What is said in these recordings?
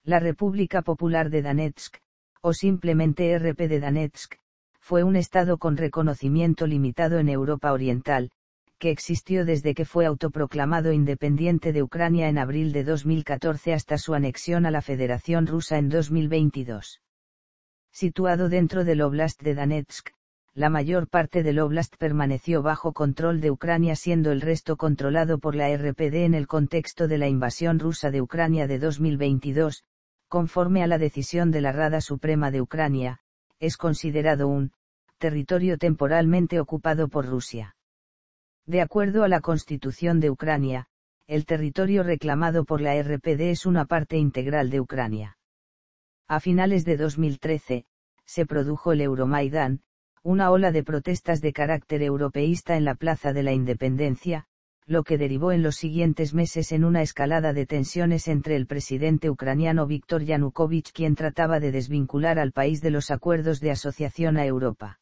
La República Popular de Donetsk, o simplemente RP de Donetsk, fue un estado con reconocimiento limitado en Europa Oriental, que existió desde que fue autoproclamado independiente de Ucrania en abril de 2014 hasta su anexión a la Federación Rusa en 2022. Situado dentro del Oblast de Donetsk, la mayor parte del Oblast permaneció bajo control de Ucrania, siendo el resto controlado por la RPD en el contexto de la invasión rusa de Ucrania de 2022, conforme a la decisión de la Rada Suprema de Ucrania, es considerado un territorio temporalmente ocupado por Rusia. De acuerdo a la Constitución de Ucrania, el territorio reclamado por la RPD es una parte integral de Ucrania. A finales de 2013, se produjo el Euromaidán, una ola de protestas de carácter europeísta en la Plaza de la Independencia, lo que derivó en los siguientes meses en una escalada de tensiones entre el presidente ucraniano Viktor Yanukovych, quien trataba de desvincular al país de los acuerdos de asociación a Europa.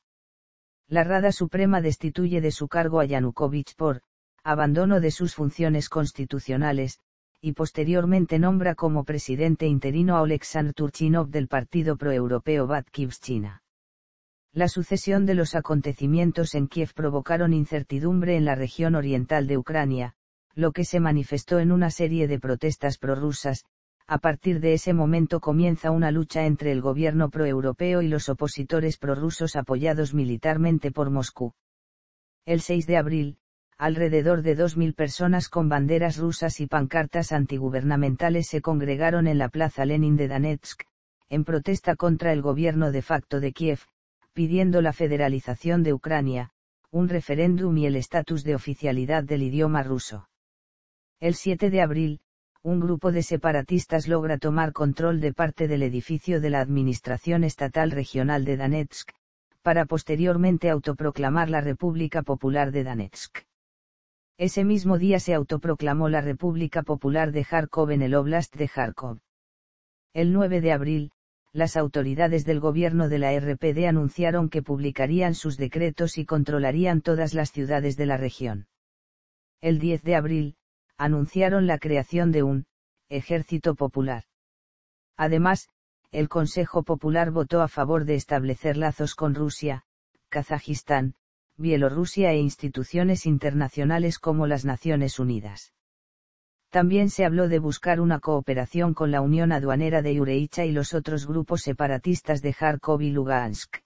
La Rada Suprema destituye de su cargo a Yanukovych por abandono de sus funciones constitucionales, y posteriormente nombra como presidente interino a Oleksandr Turchinov del partido proeuropeo Batkivshchina. La sucesión de los acontecimientos en Kiev provocaron incertidumbre en la región oriental de Ucrania, lo que se manifestó en una serie de protestas prorrusas. A partir de ese momento comienza una lucha entre el gobierno proeuropeo y los opositores prorrusos apoyados militarmente por Moscú. El 6 de abril, alrededor de 2.000 personas con banderas rusas y pancartas antigubernamentales se congregaron en la Plaza Lenin de Donetsk, en protesta contra el gobierno de facto de Kiev, pidiendo la federalización de Ucrania, un referéndum y el estatus de oficialidad del idioma ruso. El 7 de abril, un grupo de separatistas logra tomar control de parte del edificio de la Administración Estatal Regional de Donetsk, para posteriormente autoproclamar la República Popular de Donetsk. Ese mismo día se autoproclamó la República Popular de Kharkov en el Oblast de Kharkov. El 9 de abril, las autoridades del gobierno de la RPD anunciaron que publicarían sus decretos y controlarían todas las ciudades de la región. El 10 de abril, anunciaron la creación de un ejército popular. Además, el Consejo Popular votó a favor de establecer lazos con Rusia, Kazajistán, Bielorrusia e instituciones internacionales como las Naciones Unidas. También se habló de buscar una cooperación con la Unión Aduanera de Ureicha y los otros grupos separatistas de Kharkov y Lugansk.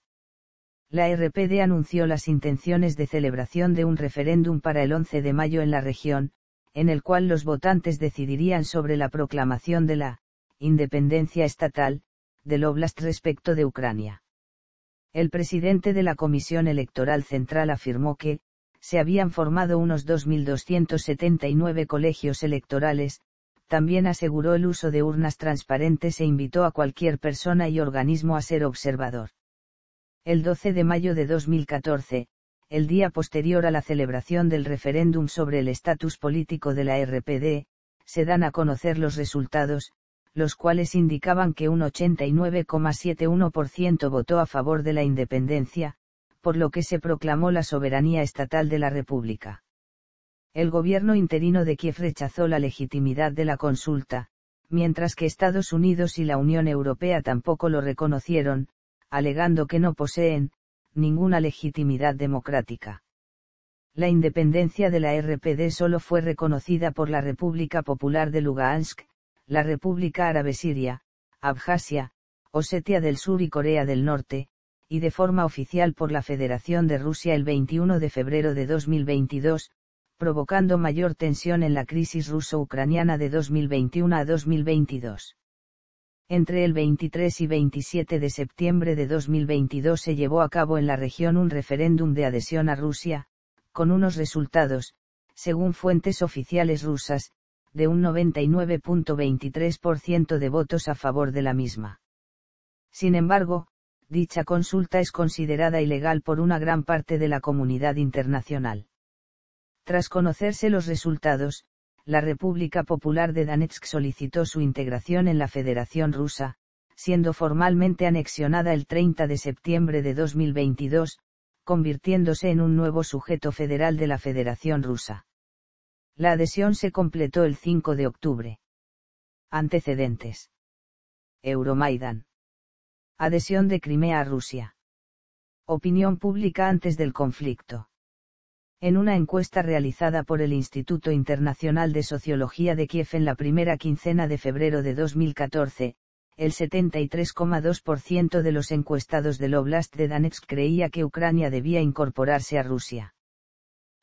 La RPD anunció las intenciones de celebración de un referéndum para el 11 de mayo en la región, en el cual los votantes decidirían sobre la proclamación de la independencia estatal del Oblast respecto de Ucrania. El presidente de la Comisión Electoral Central afirmó que se habían formado unos 2.279 colegios electorales. También aseguró el uso de urnas transparentes e invitó a cualquier persona y organismo a ser observador. El 12 de mayo de 2014, el día posterior a la celebración del referéndum sobre el estatus político de la RPD, se dan a conocer los resultados, los cuales indicaban que un 89,71% votó a favor de la independencia, por lo que se proclamó la soberanía estatal de la República. El gobierno interino de Kiev rechazó la legitimidad de la consulta, mientras que Estados Unidos y la Unión Europea tampoco lo reconocieron, alegando que no poseen ninguna legitimidad democrática. La independencia de la RPD solo fue reconocida por la República Popular de Lugansk, la República Árabe Siria, Abjasia, Osetia del Sur y Corea del Norte, y de forma oficial por la Federación de Rusia el 21 de febrero de 2022, provocando mayor tensión en la crisis ruso-ucraniana de 2021 a 2022. Entre el 23 y 27 de septiembre de 2022 se llevó a cabo en la región un referéndum de adhesión a Rusia, con unos resultados, según fuentes oficiales rusas, de un 99,23% de votos a favor de la misma. Sin embargo, dicha consulta es considerada ilegal por una gran parte de la comunidad internacional. Tras conocerse los resultados, la República Popular de Donetsk solicitó su integración en la Federación Rusa, siendo formalmente anexionada el 30 de septiembre de 2022, convirtiéndose en un nuevo sujeto federal de la Federación Rusa. La adhesión se completó el 5 de octubre. Antecedentes. Euromaidan. Adhesión de Crimea a Rusia. Opinión pública antes del conflicto. En una encuesta realizada por el Instituto Internacional de Sociología de Kiev en la primera quincena de febrero de 2014, el 73,2% de los encuestados del Oblast de Donetsk creía que Ucrania debía incorporarse a Rusia.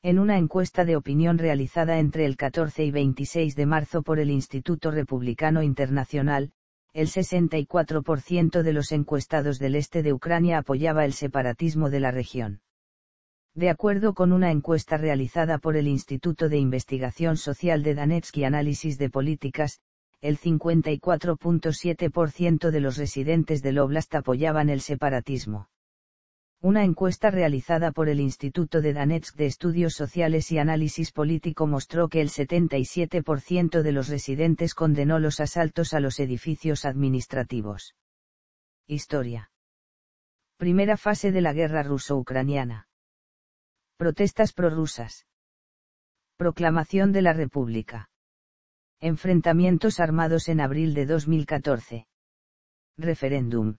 En una encuesta de opinión realizada entre el 14 y 26 de marzo por el Instituto Republicano Internacional, el 64% de los encuestados del este de Ucrania apoyaba el separatismo de la región. De acuerdo con una encuesta realizada por el Instituto de Investigación Social de Donetsk y Análisis de Políticas, el 54,7% de los residentes del Oblast apoyaban el separatismo. Una encuesta realizada por el Instituto de Donetsk de Estudios Sociales y Análisis Político mostró que el 77% de los residentes condenó los asaltos a los edificios administrativos. Historia. Primera fase de la guerra ruso-ucraniana. Protestas prorrusas. Proclamación de la República. Enfrentamientos armados en abril de 2014. Referéndum.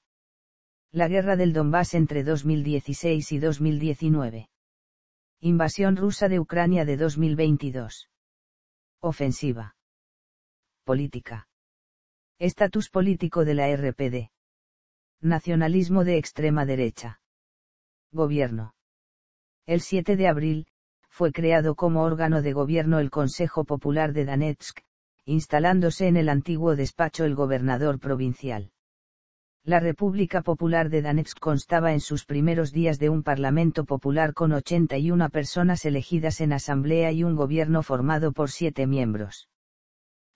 La guerra del Donbass entre 2016 y 2019. Invasión rusa de Ucrania de 2022. Ofensiva. Política. Estatus político de la RPD. Nacionalismo de extrema derecha. Gobierno. El 7 de abril, fue creado como órgano de gobierno el Consejo Popular de Donetsk, instalándose en el antiguo despacho el gobernador provincial. La República Popular de Donetsk constaba en sus primeros días de un parlamento popular con 81 personas elegidas en asamblea y un gobierno formado por 7 miembros.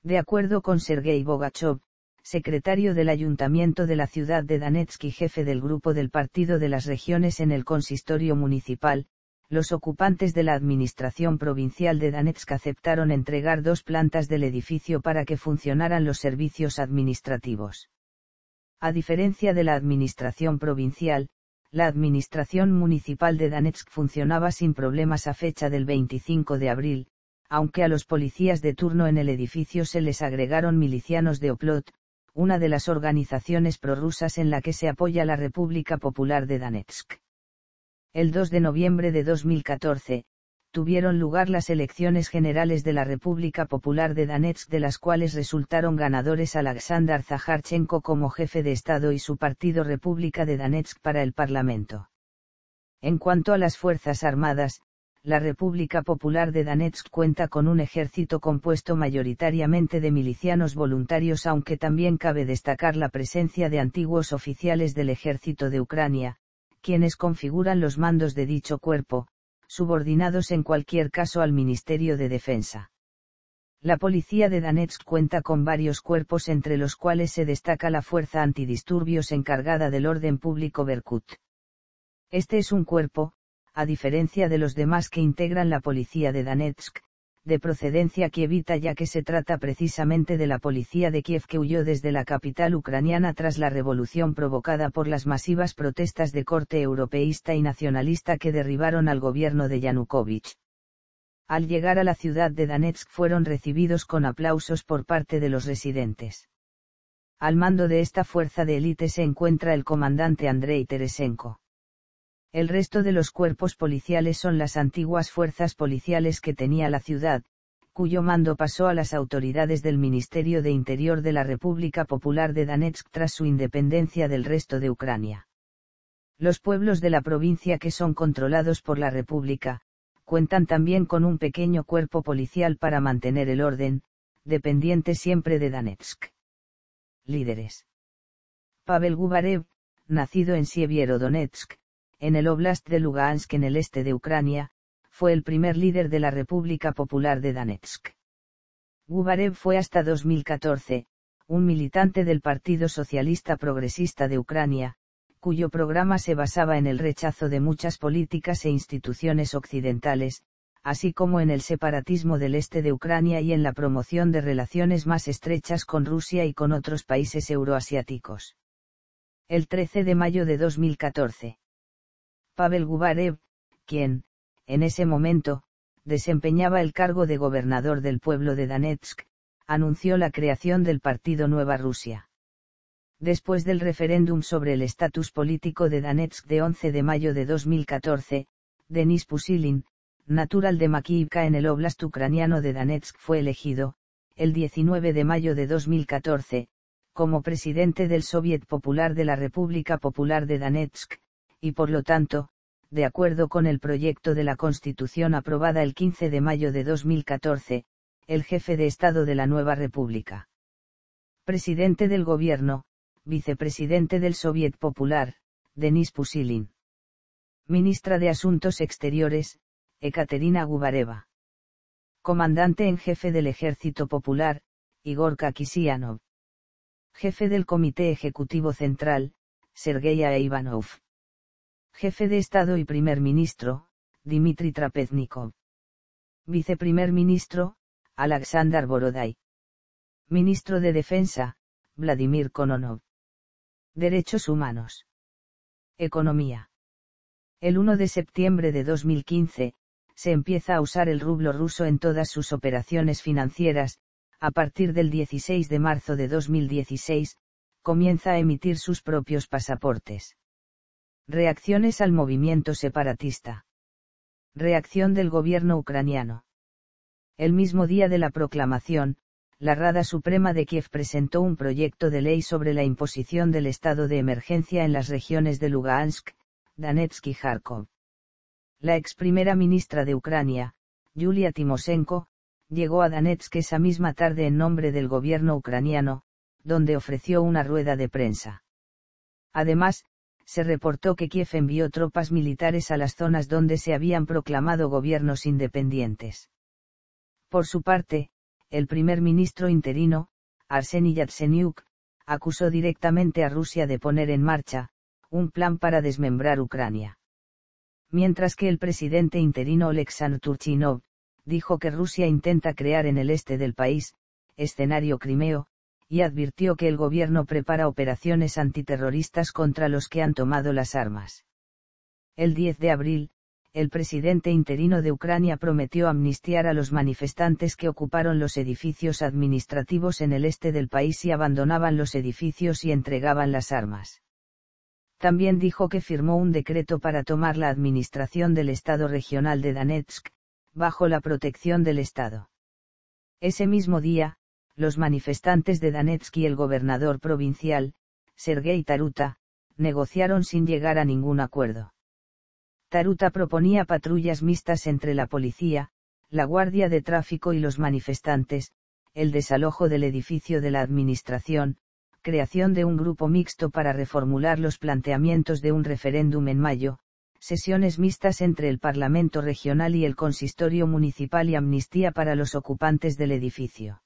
De acuerdo con Sergei Bogachov, secretario del Ayuntamiento de la ciudad de Donetsk y jefe del grupo del Partido de las Regiones en el consistorio municipal, los ocupantes de la administración provincial de Donetsk aceptaron entregar 2 plantas del edificio para que funcionaran los servicios administrativos. A diferencia de la administración provincial, la administración municipal de Donetsk funcionaba sin problemas a fecha del 25 de abril, aunque a los policías de turno en el edificio se les agregaron milicianos de Oplot, una de las organizaciones prorrusas en la que se apoya la República Popular de Donetsk. El 2 de noviembre de 2014, tuvieron lugar las elecciones generales de la República Popular de Donetsk, de las cuales resultaron ganadores Alexander Zaharchenko como jefe de Estado y su partido República de Donetsk para el Parlamento. En cuanto a las Fuerzas Armadas, la República Popular de Donetsk cuenta con un ejército compuesto mayoritariamente de milicianos voluntarios, aunque también cabe destacar la presencia de antiguos oficiales del ejército de Ucrania, quienes configuran los mandos de dicho cuerpo, subordinados en cualquier caso al Ministerio de Defensa. La policía de Donetsk cuenta con varios cuerpos, entre los cuales se destaca la Fuerza Antidisturbios encargada del orden público Berkut. Este es un cuerpo, a diferencia de los demás que integran la policía de Donetsk, de procedencia kievita, ya que se trata precisamente de la policía de Kiev que huyó desde la capital ucraniana tras la revolución provocada por las masivas protestas de corte europeísta y nacionalista que derribaron al gobierno de Yanukovych. Al llegar a la ciudad de Donetsk fueron recibidos con aplausos por parte de los residentes. Al mando de esta fuerza de élite se encuentra el comandante Andrei Teresenko. El resto de los cuerpos policiales son las antiguas fuerzas policiales que tenía la ciudad, cuyo mando pasó a las autoridades del Ministerio de Interior de la República Popular de Donetsk tras su independencia del resto de Ucrania. Los pueblos de la provincia que son controlados por la República, cuentan también con un pequeño cuerpo policial para mantener el orden, dependiente siempre de Donetsk. Líderes. Pavel Gubarev, nacido en Sievierodonetsk, en el Oblast de Lugansk en el este de Ucrania, fue el primer líder de la República Popular de Donetsk. Gubarev fue hasta 2014, un militante del Partido Socialista Progresista de Ucrania, cuyo programa se basaba en el rechazo de muchas políticas e instituciones occidentales, así como en el separatismo del este de Ucrania y en la promoción de relaciones más estrechas con Rusia y con otros países euroasiáticos. El 13 de mayo de 2014. Pavel Gubarev, quien, en ese momento, desempeñaba el cargo de gobernador del pueblo de Donetsk, anunció la creación del partido Nueva Rusia. Después del referéndum sobre el estatus político de Donetsk de 11 de mayo de 2014, Denis Pushilin, natural de Makiivka en el oblast ucraniano de Donetsk, fue elegido, el 19 de mayo de 2014, como presidente del Soviet Popular de la República Popular de Donetsk, y por lo tanto, de acuerdo con el proyecto de la Constitución aprobada el 15 de mayo de 2014, el jefe de Estado de la nueva República. Presidente del Gobierno, vicepresidente del Soviet Popular, Denis Pushilin. Ministra de Asuntos Exteriores, Ekaterina Gubareva. Comandante en jefe del Ejército Popular, Igor Kakisianov. Jefe del Comité Ejecutivo Central, Sergei Ivanov. Jefe de Estado y Primer Ministro, Dmitry Trapeznikov. Viceprimer Ministro, Alexander Borodai. Ministro de Defensa, Vladimir Kononov. Derechos Humanos. Economía. El 1 de septiembre de 2015, se empieza a usar el rublo ruso en todas sus operaciones financieras. A partir del 16 de marzo de 2016, comienza a emitir sus propios pasaportes. Reacciones al movimiento separatista. Reacción del gobierno ucraniano. El mismo día de la proclamación, la Rada Suprema de Kiev presentó un proyecto de ley sobre la imposición del estado de emergencia en las regiones de Lugansk, Donetsk y Kharkov. La ex primera ministra de Ucrania, Yulia Timoshenko, llegó a Donetsk esa misma tarde en nombre del gobierno ucraniano, donde ofreció una rueda de prensa. Además, se reportó que Kiev envió tropas militares a las zonas donde se habían proclamado gobiernos independientes. Por su parte, el primer ministro interino, Arseniy Yatsenyuk, acusó directamente a Rusia de poner en marcha un plan para desmembrar Ucrania. Mientras que el presidente interino Oleksandr Turchinov dijo que Rusia intenta crear en el este del país, escenario crimeo, y advirtió que el gobierno prepara operaciones antiterroristas contra los que han tomado las armas. El 10 de abril, el presidente interino de Ucrania prometió amnistiar a los manifestantes que ocuparon los edificios administrativos en el este del país y abandonaban los edificios y entregaban las armas. También dijo que firmó un decreto para tomar la administración del Estado regional de Donetsk, bajo la protección del Estado. Ese mismo día, los manifestantes de Donetsk y el gobernador provincial, Sergei Taruta, negociaron sin llegar a ningún acuerdo. Taruta proponía patrullas mixtas entre la policía, la guardia de tráfico y los manifestantes, el desalojo del edificio de la administración, creación de un grupo mixto para reformular los planteamientos de un referéndum en mayo, sesiones mixtas entre el Parlamento Regional y el Consistorio Municipal y amnistía para los ocupantes del edificio.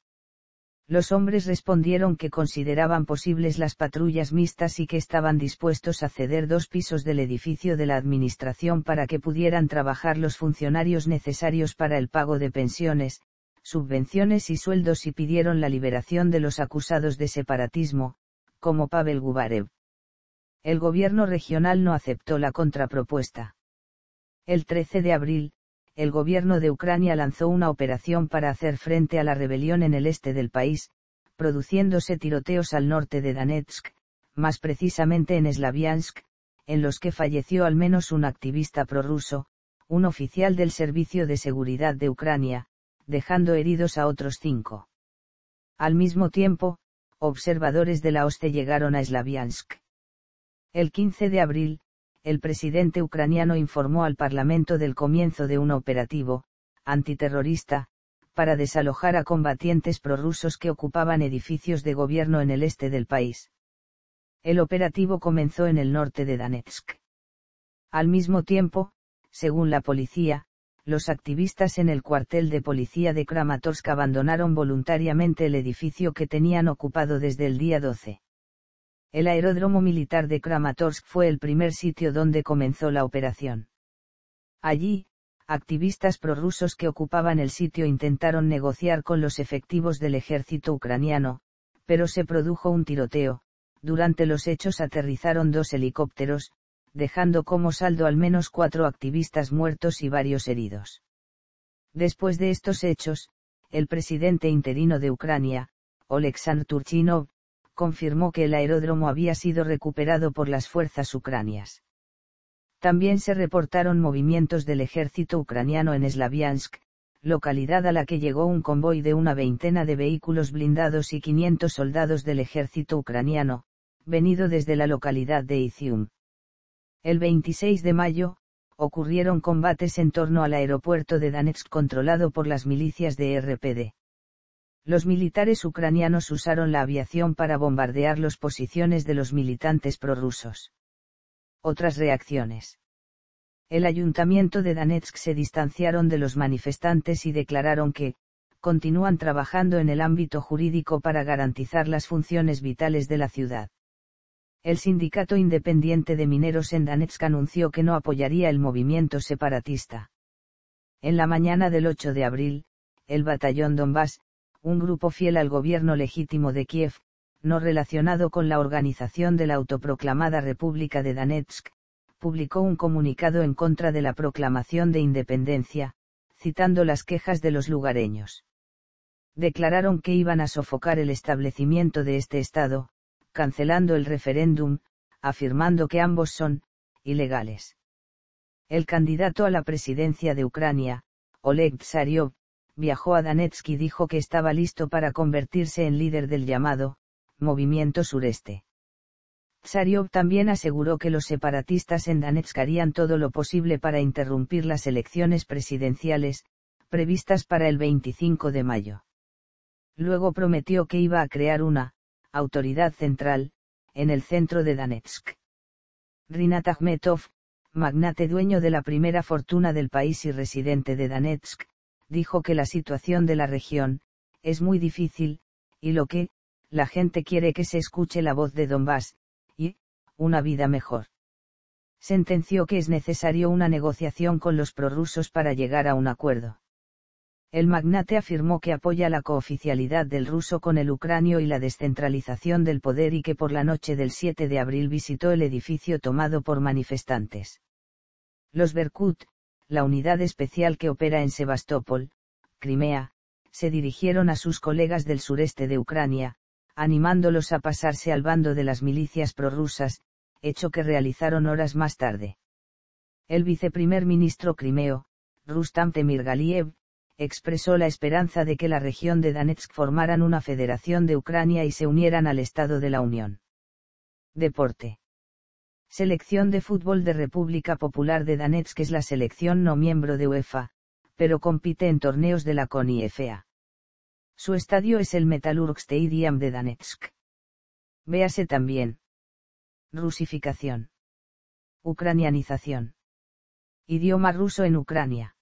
Los hombres respondieron que consideraban posibles las patrullas mixtas y que estaban dispuestos a ceder 2 pisos del edificio de la administración para que pudieran trabajar los funcionarios necesarios para el pago de pensiones, subvenciones y sueldos, y pidieron la liberación de los acusados de separatismo, como Pavel Gubarev. El gobierno regional no aceptó la contrapropuesta. El 13 de abril, el gobierno de Ucrania lanzó una operación para hacer frente a la rebelión en el este del país, produciéndose tiroteos al norte de Donetsk, más precisamente en Slaviansk, en los que falleció al menos un activista prorruso, un oficial del Servicio de Seguridad de Ucrania, dejando heridos a otros 5. Al mismo tiempo, observadores de la OSCE llegaron a Slaviansk. El 15 de abril, el presidente ucraniano informó al Parlamento del comienzo de un operativo antiterrorista para desalojar a combatientes prorrusos que ocupaban edificios de gobierno en el este del país. El operativo comenzó en el norte de Donetsk. Al mismo tiempo, según la policía, los activistas en el cuartel de policía de Kramatorsk abandonaron voluntariamente el edificio que tenían ocupado desde el día 12. El aeródromo militar de Kramatorsk fue el primer sitio donde comenzó la operación. Allí, activistas prorrusos que ocupaban el sitio intentaron negociar con los efectivos del ejército ucraniano, pero se produjo un tiroteo. Durante los hechos aterrizaron 2 helicópteros, dejando como saldo al menos 4 activistas muertos y varios heridos. Después de estos hechos, el presidente interino de Ucrania, Oleksandr Turchinov, confirmó que el aeródromo había sido recuperado por las fuerzas ucranianas. También se reportaron movimientos del ejército ucraniano en Slaviansk, localidad a la que llegó un convoy de una veintena de vehículos blindados y 500 soldados del ejército ucraniano, venido desde la localidad de Izium. El 26 de mayo, ocurrieron combates en torno al aeropuerto de Donetsk controlado por las milicias de RPD. Los militares ucranianos usaron la aviación para bombardear las posiciones de los militantes prorrusos. Otras reacciones. El ayuntamiento de Donetsk se distanciaron de los manifestantes y declararon que, continúan trabajando en el ámbito jurídico para garantizar las funciones vitales de la ciudad. El sindicato independiente de mineros en Donetsk anunció que no apoyaría el movimiento separatista. En la mañana del 8 de abril, el batallón Donbass, un grupo fiel al gobierno legítimo de Kiev, no relacionado con la organización de la autoproclamada República de Donetsk, publicó un comunicado en contra de la proclamación de independencia, citando las quejas de los lugareños. Declararon que iban a sofocar el establecimiento de este Estado, cancelando el referéndum, afirmando que ambos son ilegales. El candidato a la presidencia de Ucrania, Oleg Tsaryov, viajó a Donetsk y dijo que estaba listo para convertirse en líder del llamado Movimiento Sureste. Tsaryov también aseguró que los separatistas en Donetsk harían todo lo posible para interrumpir las elecciones presidenciales, previstas para el 25 de mayo. Luego prometió que iba a crear una autoridad central, en el centro de Donetsk. Rinat Akhmetov, magnate dueño de la primera fortuna del país y residente de Donetsk, dijo que la situación de la región es muy difícil, y la gente quiere que se escuche la voz de Donbass, y una vida mejor. Sentenció que es necesario una negociación con los prorrusos para llegar a un acuerdo. El magnate afirmó que apoya la cooficialidad del ruso con el ucranio y la descentralización del poder y que por la noche del 7 de abril visitó el edificio tomado por manifestantes. Los Berkut, la unidad especial que opera en Sebastopol, Crimea, se dirigieron a sus colegas del sureste de Ucrania, animándolos a pasarse al bando de las milicias prorrusas, hecho que realizaron horas más tarde. El viceprimer ministro crimeo, Rustam Temirgaliev, expresó la esperanza de que la región de Donetsk formaran una federación de Ucrania y se unieran al Estado de la Unión. Deporte. Selección de fútbol de República Popular de Donetsk es la selección no miembro de UEFA, pero compite en torneos de la CONIFA. Su estadio es el Metallurg Stadium de Donetsk. Véase también. Rusificación. Ucranianización. Idioma ruso en Ucrania.